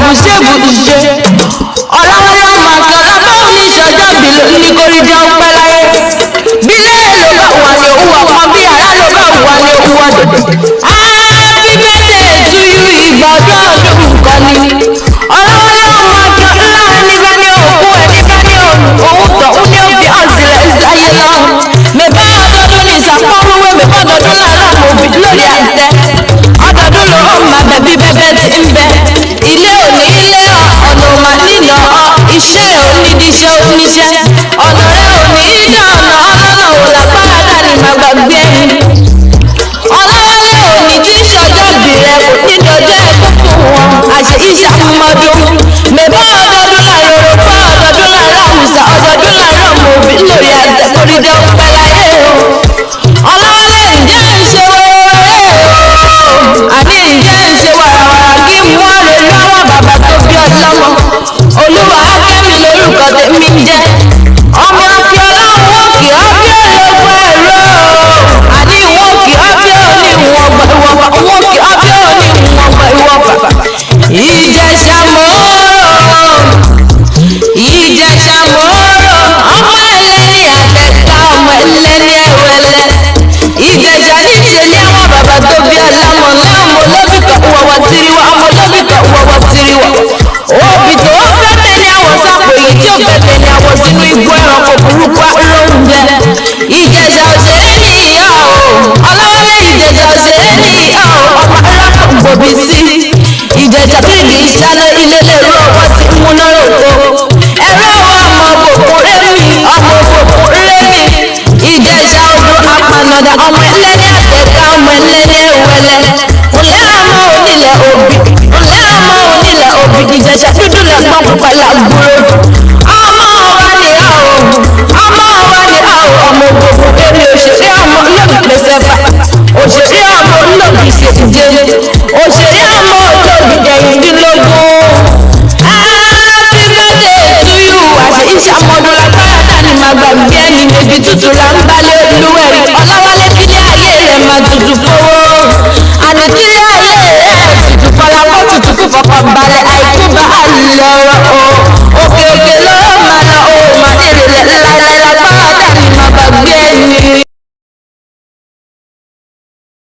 àbùṣebùṣe ọ̀làwálé ọmọ àkàlà bá oníṣọjọ́ bí ní kórìíjọ́ pẹ́ láyé bílẹ̀ ló bá wà ní òwú ọmọ bí ará ló bá wà ní òwú ọdún. Happy birthday to you ìgbà ọdún ọdún kan ni ọ̀làwálé ọmọ àkàlà nígbà ní òkú ẹ̀ nígbà ní òun tọ̀hún ní òbí ọ̀sìlẹ̀ ìsáyé lọ. mẹ́bà ọdọọdún ní ìsàkọ́rúwé mẹ́bà ọdọọdún lára òbí lórí àtẹ ọdọọdún ló ń ma bẹ̀bí bẹ́bẹ́ ti ń bẹ ilé òní ilé ọ̀nà òmà nílò iṣẹ́ onídìíṣẹ́ oníṣẹ́ ọ̀nà rẹ̀ òní ìdá ọ̀nà ọlọ́nà wò lágbára dání má gbàgbé ẹni ọlọ́wọ́lé òní tí ìṣọjọ́ bìrẹ̀ kò ní dọjọ́ ẹkú fún wọn àṣẹ ìṣàmọ́dún mẹ́bà ọdọọdún lára yorùbá ọdọọdún lára àwùsá ọdọọdún lára ọmọ òbí lórí àtẹkùrìdẹ ọpẹ́ láyé o ọlọ́wọ́lé ǹjẹ́ ń ṣe wẹ́rẹ́ o àní ǹjẹ́ ń ṣe wàràwàrà kí mú ọ̀rẹ́ lọ́wọ́ bàbá tó bí ọlọ́mọ olúwa akẹ́mi lórúkọ tèmi ń jẹ́ ọmọ akíọ́lá wọn kì ọ́ bí ológun ẹ̀rọ àní wọn kì ọ́ bí òní wọn gbà ìwọ̀fà wọn kì ọ́ bí òní wọn gbà ìwọ̀fà ìjẹ̀ṣà mọ́rọ̀ ìjẹ̀ṣà mọ́rọ̀ ọmọ ẹlẹ́ni àtẹ̀ká ọmọ ẹlẹ́ni ẹ̀wẹ̀lẹ́ ìjẹ̀ṣà ní ìṣẹ̀lẹ̀ àwọn bàbá tó bí ọlọ́mọ láàmú olóbìkọ̀ wọ̀wọ̀ tìrìwọ̀ ọmọ olóbìkọ̀ wọ̀wọ̀ tìrìwọ̀ òbí tó fẹ́ tẹ̀lé àwọn sápò èyí tí ó fẹ́ tẹ̀lé àwọn sínú igbó ẹranko burúkú lóúnjẹ ìjẹ̀ṣà òṣèré ní ìyá o ọlọ́wọ́lé ìjẹ̀ṣà òṣèré ní ìyá o ọmọ arákùn gbòbí sí ìjẹ̀ṣà tí kì í ṣáná ilé lẹ́rú ọwọ́ tí ń múná rògbò ẹ̀rọ ọmọ òkùnkùn rémi ọmọ òkùnkùn rémi ìjẹ̀ṣà odò apanọ̀dà ọmọ ẹlẹ́ni àtẹ̀ká ọmọ ẹlẹ́ni ẹ̀wẹ̀lẹ́ ńlẹ́ àmọ́ onílẹ̀ òbí ńlẹ́ àmọ́ onílẹ̀ òbí ìjẹ̀ṣà dúdú lẹ́gbọ́n pupa làgbúrò ọmọ wa ni a o ọmọ wa ni a o ọmọ òkùnkùn rémi òṣèré ọmọ olóògbé pèsè fà òṣèré ọmọ olóògbé ṣèjìjẹ òṣèré ọmọ olóògbé jẹ̀yìndínlógún. Happy birthday to you àṣẹ ìṣàmọ́dún lágbára dání má gbàgbé ẹni níbi tútù là ń balẹ̀ olúwẹ̀rí ọlọ́wọ́lé kílé ayé rẹ̀ máa tutù fowó àní kílé ayé rẹ̀ tutù fọlápọ̀ tutù fún fọkànbalẹ̀ àìkú bá a lọ́rọ̀.